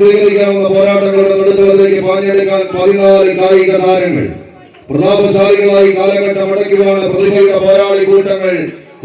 സ്വീകരിക്കാവുന്ന പോരാട്ടങ്ങളുടെ നടുത്തളത്തിലേക്ക് പാഞ്ഞെടുക്കാൻ 14 കായിക താരങ്ങൾ. പ്രതാപശാലികളായി കാലഘട്ടം അടയ്ക്കുവാണ് പ്രതിഭയുടെ പോരാളി കൂട്ടങ്ങൾ.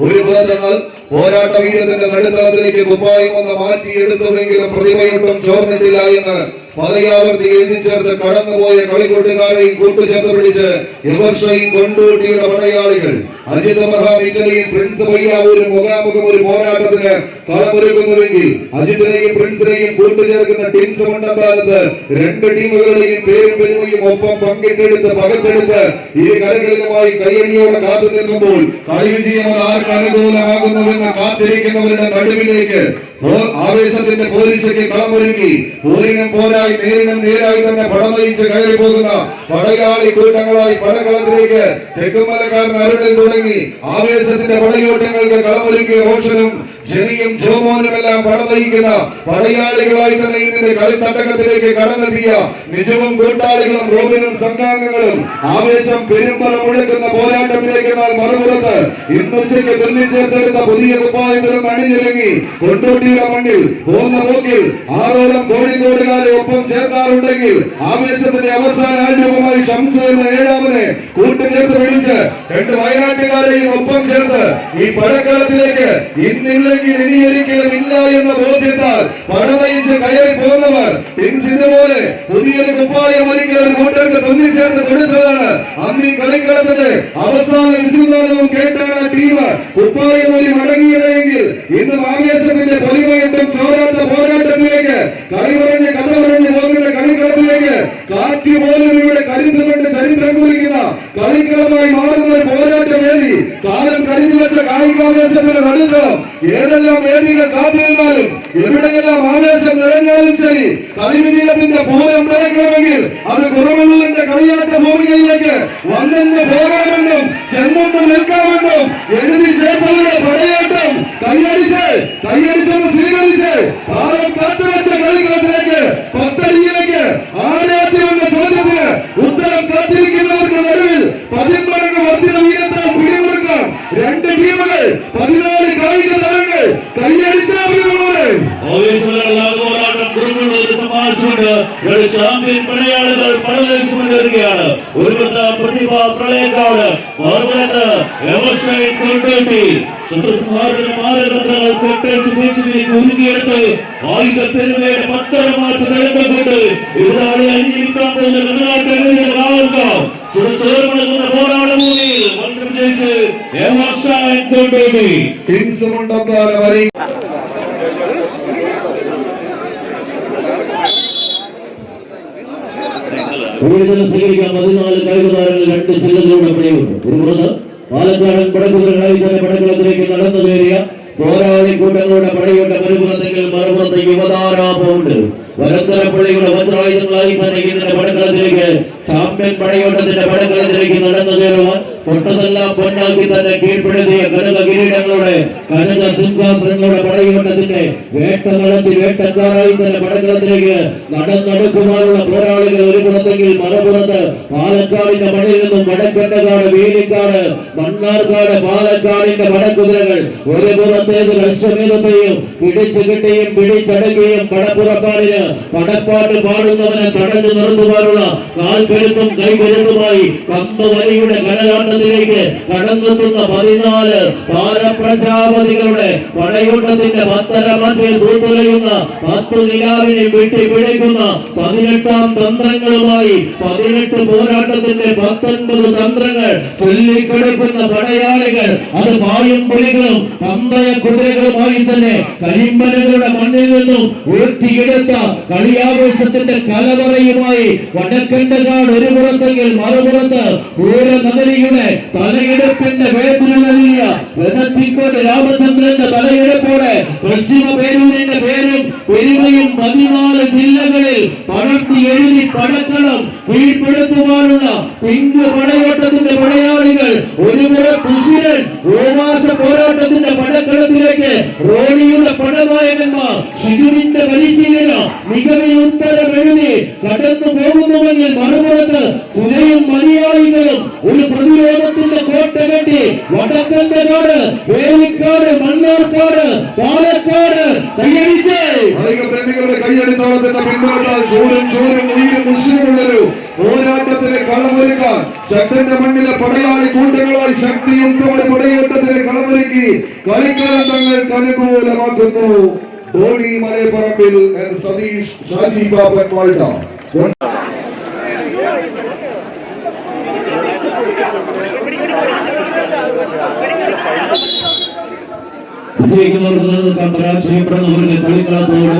ഒരു പുറത്തെന്നാൽ പോരാട്ട വീരത്തിന്റെ നടുത്തളത്തിലേക്ക് കുപ്പായം ഒന്ന് മാറ്റിയെടുത്തുവെങ്കിലും പ്രതിഭയൊട്ടും ചോർന്നിട്ടില്ല എന്ന് പലയാവർത്തി എഴുതി ചേർത്ത് കടന്നുപോയ കളിക്കൂട്ടുകാരെയും കൂട്ടുചേർത്ത് പിടിച്ച് എവർഷയും കൊണ്ടൂട്ടിയുടെ പടയാളികൾ അജിത് അബ്രഹാം ഇറ്റലിയും പ്രിൻസ് പയ്യാവൂരും മുഖാമുഖം ഒരു പോരാട്ടത്തിന് കളമൊരുക്കുന്നുവെങ്കിൽ അജിത്തിനെയും പ്രിൻസിനെയും കൂട്ടുചേർക്കുന്ന ടീംസ് മണ്ടത്താലത്ത് 2 ടീമുകളുടെയും പേരും പെരുമയും ഒപ്പം പങ്കിട്ടെടുത്ത് പകർത്തെടുത്ത് ഇരു കരകളിലുമായി കയ്യടിയോടെ കാത്തു നിൽക്കുമ്പോൾ കളി വിജയം ആർക്ക് അനുകൂലമാകുന്നുവെന്ന് കാത്തിരിക്കുന്നവരുടെ നടുവിലേക്ക് ആവേശത്തിന്റെ പോലീസയ്ക്ക് കളമൊരുക്കി പോരിനും പോരായി നേരിനും നേരായി തന്നെ പടം നയിച്ച് കയറി പോകുന്ന പടയാളി കൂട്ടങ്ങളായി പടകളത്തിലേക്ക് തെക്കുമലക്കാരൻ അരുണിൽ തുടങ്ങി ആവേശത്തിന്റെ പടയോട്ടങ്ങൾക്ക് കളമൊരുക്കിയ റോഷനും ജനിയും ജോമോനുമെല്ലാം പടം നയിക്കുന്ന പടയാളികളായി തന്നെ ഇതിന്റെ കളിത്തട്ടകത്തിലേക്ക് കടന്നെത്തിയ നിജവും കൂട്ടാളികളും റോബിനും സംഘാംഗങ്ങളും ആവേശം പെരുമ്പറ മുഴക്കുന്ന പോരാട്ടത്തിലേക്ക് മറുപുറത്ത് ഇന്നുച്ചയ്ക്ക് തുന്നിച്ചേർത്തെടുത്ത പുതിയ കുപ്പായത്തിലും അണിഞ്ഞൊരുങ്ങി കൊണ്ടോട്ടിയുടെ മണ്ണിൽ പോകുന്ന പോക്കിൽ 6ഓളം കോഴിക്കോടുകാരെ ഒപ്പം ചേർക്കാറുണ്ടെങ്കിൽ ആവേശത്തിന്റെ അവസാന ആരൂപമായി ഷംസ് എന്ന 7ാമനെ കൂട്ടുചേർത്ത് വിളിച്ച് 2 വയനാട്ടുകാരെയും ഒപ്പം ചേർത്ത് ഈ പടക്കളത്തിലേക്ക് ഇന്നില്ലെങ്കിൽ ഇനിയൊരിക്കലും ഇല്ല എന്ന ബോധ്യത്താൽ പടനയിച്ച് കയറി പോകുന്നവർ ഇതുപോലെ പുതിയൊരു കുപ്പായം ഒരിക്കൽ ഒരു കൂട്ടർക്ക് തുന്നിച്ചേർത്ത് കൊടുത്തതാണ്. അന്ന് ഈ കളിക്കളത്തിന്റെ അവസാന വിസുനാദവും കേട്ടാണ് ടീം കുപ്പായം ഒരു മടങ്ങിയതെങ്കിൽ ഇന്ന് ആവേശത്തിന്റെ പൊലിമയിട്ടും ചോരാത്ത പോരാട്ടത്തിലേക്ക് കളി പറഞ്ഞ് കഥ പറഞ്ഞ് പോകുന്ന കളിക്കളത്തിലേക്ക് കാറ്റ് പോലും ഇവിടെ കരുത്ത് കൊണ്ട് ചരിത്രം കുറിക്കുന്ന കളിക്കളമായി മാറുന്ന ഒരു പോരാട്ട വേദി കാലം കരുതി വെച്ച കായികാവേശത്തിന്റെ നടുത്തളം ഏതെല്ലാം വേദികൾ കാത്തിരുന്നാലും എവിടെയെല്ലാം ആവേശം നിറഞ്ഞാലും ശരി കളി വിജയത്തിന്റെ പൂരം നിറയ്ക്കണമെങ്കിൽ അത് കുറവുള്ളതിന്റെ കളിയാട്ട ഭൂമികയിലേക്ക് വന്നെന്ന് പോകാമെന്നും ചെന്നെന്ന് നിൽക്കാമെന്നും എഴുതി ചേർത്തവരുടെ പടയാട്ടം കൈയടിച്ചെന്ന് സ്വീകരിച്ച് കാലം കാത്തുവെച്ച കളിക്കളത്തിലേക്ക് 10 അടിയിലേക്ക് ആരാധ്യമെന്ന ചോദ്യത്തിന് ഉത്തരം കാത്തിരിക്കുന്നവർക്ക് നടുവിൽ 10 മടങ്ങ് വർദ്ധിത വീരത്തെ പിടിമുറുക്കാൻ 2 ടീമുകൾ 14 കായിക താരങ്ങൾ ചാമ്പ്യൻ പടയാളികൾ പടലയിച്ചു മുന്നേറുകയാണ്. ഒരു പ്രതിഭ പ്രളയക്കാട് മറുപുറത്ത് എവർഷയും കൊണ്ടോട്ടി ശത്രുസംഹാരത്തിന് മാരകതന്ത്രങ്ങൾ കൊട്ടേച്ച് ദേശത്തിലേക്ക് ഉരുകിയെടുത്ത് ആയുധ പെരുമയുടെ പത്തരമാറ്റ് നിലനിൽക്കൊണ്ട് എതിരാളി അണിഞ്ഞിരിക്കാൻ പോകുന്ന കർണാടക ചേർമണക്കുന്ന പോരാട്ട ഭൂമിയിൽ മത്സരം ജയിച്ച് എവർഷയും കൊണ്ടോട്ടി ടീംസ് മണ്ടത്താരം വരി സ്വീകരിക്കാൻ 14 കായിക താരങ്ങൾ 2 ജില്ലകളുടെ പിടിയുണ്ട്. ഒരു പുറത്ത് പാലക്കാടൻ പടക്കുതിരകളായി തന്നെ പടക്കളത്തിലേക്ക് നടന്നു കയറിയ പോരാളി കൂട്ടങ്ങളുടെ പടയോട്ട മറുപുറത്തെങ്കിൽ മറുപുറത്ത് യുവതാരാപമുണ്ട്. വരന്തരപ്പള്ളിയുടെ വജ്രായുധങ്ങളായി തന്നെ ഇതിന്റെ പടക്കളത്തിലേക്ക് ചാമ്പ്യൻ പടയോട്ടത്തിന്റെ പടക്കളത്തിലേക്ക് നടന്നു കയറുവാൻ പൊട്ടതെല്ലാം പൊന്നാക്കി തന്നെ കീഴ്പ്പെടുത്തിയ കനക കിരീടങ്ങളുടെ കനക സിംഹാസനങ്ങളുടെ പടയോട്ടത്തിന്റെ വേട്ട നടത്തി വേട്ടക്കാരായി തന്നെ പടക്കളത്തിലേക്ക് നടന്നെടുക്കുവാനുള്ള പോരാളികൾ ഒരു പുറത്തെങ്കിൽ മറുപുറത്ത് പാലക്കാടിന്റെ മണ്ണിൽ നിന്നും വടക്കണ്ടകാട് വേലിക്കാട് മണ്ണാർക്കാട് പാലക്കാടിന്റെ പടക്കുതിരകൾ ഒരു പുറത്തേത് ലക്ഷ്യമേധത്തെയും പിടിച്ചു കിട്ടിയും പിടിച്ചടക്കുകയും പടപ്പുറപ്പാടിന് പടപ്പാട്ട് പാടുന്നവനെ തടഞ്ഞു നിർത്തുവാനുള്ള കാൽക്കരുത്തും കൈകരുത്തുമായി കമ്പവലിയുടെ കനലാട്ടത്തിലേക്ക് കടന്നെത്തുന്ന 14 താരപ്രജാപതികളുടെ പടയോട്ടത്തിന്റെ 10 മധ്യയിൽ പൂത്തുലയുന്ന 10 നിലാവിനെ വെട്ടിപ്പിടിക്കുന്ന 18 തന്ത്രങ്ങളുമായി 18 പോരാട്ടത്തിന്റെ 19 തന്ത്രങ്ങൾ ചൊല്ലിക്കെടുക്കുന്ന പടയാളികൾ അത് പായും പുലികളും പന്തയ കുതിരകളുമായി തന്നെ കരിമ്പനകളുടെ മണ്ണിൽ നിന്നും ഉയർത്തിയെടുത്ത കളിയാവേശത്തിന്റെ കലവറയുമായി വടക്കണ്ടകാട് ഒരു പുറത്തെങ്കിൽ മറുപുറത്ത് പൂരനഗരിയുടെ തലയെടുപ്പിന്റെ വേദന നൽകിയ വെനത്തിക്കോട് രാമചന്ദ്രന്റെ തലയെടുപ്പോടെ പശ്ചിമ പേരൂരിന്റെ പേരും പെരുമയും 14 ജില്ലകളിൽ പടർത്തി എഴുതി പടക്കളം കീഴ്പ്പെടുത്തുവാനുള്ള പിങ്ക് പടയോട്ടത്തിന്റെ പടയാളികൾ ഒരു പുറത്ത് ഉശിരൻ ഓമാസ പോരാട്ടത്തിന്റെ പടക്കളത്തിലേക്ക് റോണിയുടെ പടനായകന്മാർ ഷിഗുവിന്റെ പരിശീലനം മികവിൽ ഉത്തരം എഴുതി കടന്നു പോകുന്നുവെങ്കിൽ മറുപുറത്ത് പുനയും മലയാളികളും ഒരു പ്രതിരോധത്തിന്റെ കോട്ട കെട്ടി വടക്കണ്ടകാട് വേലിക്കാട് മണ്ണാർക്കാട് പാലക്കാട് കൈയടിച്ച് കായിക പ്രേമികളുടെ കൈയടിത്തോളത്തിന്റെ പിൻബലത്താൽ ചോരും ഉയരും മുസ്ലിമുള്ളൊരു പോരാട്ടത്തിന് കളമൊരുക്കാൻ ശക്തന്റെ മണ്ണിലെ പടയാളി കൂട്ടങ്ങളായി ശക്തിയുക്തമായ പടയോട്ടത്തിന് കളമൊരുക്കി കളിക്കളം തങ്ങൾക്ക് അനുകൂലമാക്കുന്നു. ധോണി മലയപ്പറമ്പിൽ സതീഷ് ഷാജി ബാബൻ വാൾട്ട. വിജയിക്കുന്നവർക്ക് നിലനിൽക്കാൻ പരാജയപ്പെടുന്നവർക്ക് കളിക്കളത്തോട്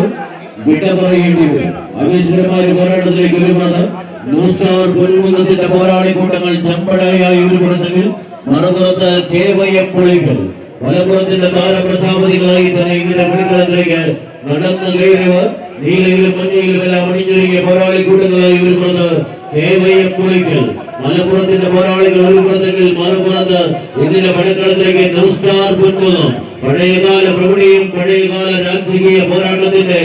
വിട പറയേണ്ടി വരും. ആവേശകരമായ പോരാട്ടത്തിലേക്ക് ഒരുപാട് ന്യൂസ് സ്റ്റാർ പൊൻകുന്നത്തിന്റെ പോരാളി കൂട്ടങ്ങൾ ചമ്പടയായി ഒരു പുറത്തെങ്കിൽ മറുപുറത്ത് KYM പുളികൾ വലപ്പുറത്തിന്റെ താരപ്രജാപതികളായി തന്നെ ഇങ്ങനെ കളിക്കളത്തിലേക്ക് നടന്നു കയറിയവർ നീലയിലും മഞ്ഞയിലും എല്ലാം അണിഞ്ഞൊരുങ്ങിയ പോരാളി കൂട്ടങ്ങളായി ഒരു പുറത്ത് KYM പുളികൾ മലപ്പുറത്തിന്റെ പോരാളികൾ ഒരു പുറത്തെങ്കിൽ മറുപുറത്ത് ഇതിന്റെ പടക്കളത്തിലേക്ക് ന്യൂസ് സ്റ്റാർ പൊൻകുന്നം. പഴയകാല പ്രൗഢിയും പഴയകാല രാജകീയ പോരാട്ടത്തിന്റെ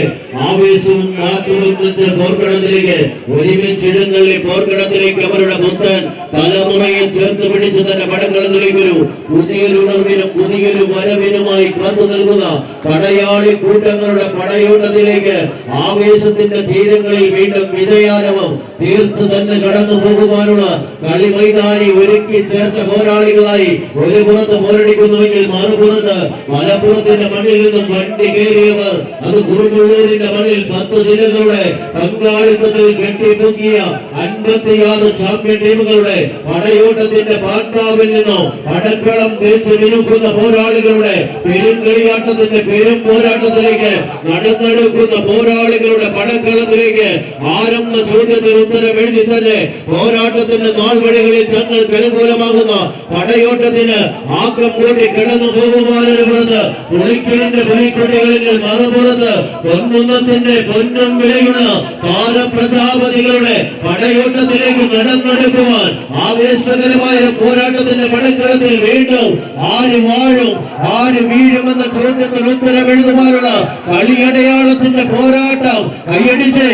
ആവേശവും മാറ്റുമെന്ന് പോർക്കടത്തിലേക്ക് ഒരുമിച്ചിടങ്ങളിൽ പോർക്കടത്തിലേക്ക് അവരുടെ പുത്തൻ തലമുറയെ ചേർത്ത് പിടിച്ച് തന്നെ പടക്കളത്തിലേക്ക് ഒരു പുതിയൊരു ഉണർവിനും പുതിയൊരു വരവിനുമായി കാത്തു നിൽക്കുന്ന പടയാളി കൂട്ടങ്ങളുടെ പടയോട്ടത്തിലേക്ക് ആവേശത്തിന്റെ തീരങ്ങളിൽ വീണ്ടും വിജയാരവം തീർത്ത് തന്നെ കടന്നു പോകുവാനുള്ള കളി മൈതാനി ഒരുക്കി ചേർത്ത പോരാളികളായി ഒരു പുറത്ത് പോരടിക്കുന്നുവെങ്കിൽ മറുപുറത്ത് മലപ്പുറത്തിന്റെ മണ്ണിൽ നിന്നും വണ്ടി കയറിയവർ അത് കുറുമുള്ളൂരിന്റെ മണ്ണിൽ 10 ജില്ലകളുടെ പങ്കാളിത്തത്തിൽ കെട്ടിപ്പൊക്കിയ 56 ചാമ്പ്യൻ ടീമുകളുടെ പടയോട്ടത്തിന്റെ പാട്ടാവിൽ നിന്നും പടക്കളം തേച്ച് മിനുക്കുന്ന പോരാളികളുടെ പെരുങ്കളിയാട്ടത്തിന്റെ പെരും പോരാട്ടത്തിലേക്ക് നടന്നെടുക്കുന്ന പോരാളികളുടെ പടക്കളത്തിലേക്ക് ആരംഭ ചോദ്യത്തിന് ഉത്തരം എഴുതി തന്നെ പോരാട്ടത്തിന്റെ നാൾവഴികളിൽ തങ്ങൾക്ക് അനുകൂലമാകുന്ന പടയോട്ടത്തിന് ആക്കം കൂട്ടി കടന്നു പോകുവാനൊരു പുളിക്കലിന്റെ പുലിക്കുട്ടികളിൽ മറുപുറത്ത് പൊൻകുന്നത്തിന്റെ പൊന്നും വിലയുള്ള താരപ്രജാപതികളുടെ പടയോട്ടത്തിലേക്ക് നടന്നെടുക്കുവാൻ ആവേശകരമായ പോരാട്ടത്തിന്റെ പടക്കളത്തിൽ വീണ്ടും ആര് വാഴും ആര് വീഴുമെന്ന ചോദ്യത്തിന് ഉത്തരം എഴുതുവാനുള്ള കളിയടയാളത്തിന്റെ പോരാട്ടം കൈയടിച്ച്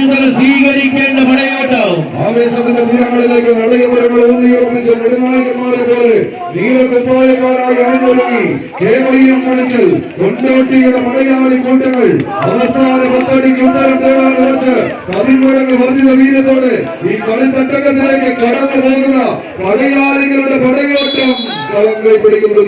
തന്നെ സ്വീകരിക്കേണ്ട പടയോട്ടം. ആവേശത്തിന്റെ തീരങ്ങളിലേക്ക് നടയപരങ്ങൾ ഊന്നിയുറപ്പിച്ച നെടുനായകന്മാരെ പോലെ നീലകുപ്പായക്കാരായി അണിഞ്ഞൊരുങ്ങി KYM പുളിക്കൽ കൊണ്ടോട്ടിയുടെ മലയാളി കൂട്ടങ്ങൾ അവസാന 10 അടിക്ക് ഉത്തരം തേടാൻ ഉറച്ച് 10 മടങ്ങ് വർദ്ധിത വീര്യത്തോടെ ഈ കളിത്തട്ടകത്തിലേക്ക് കടന്നു പോകുന്ന പടയാളികളുടെ പടയോട്ടം കളം കൈപ്പിടിക്കുന്നു.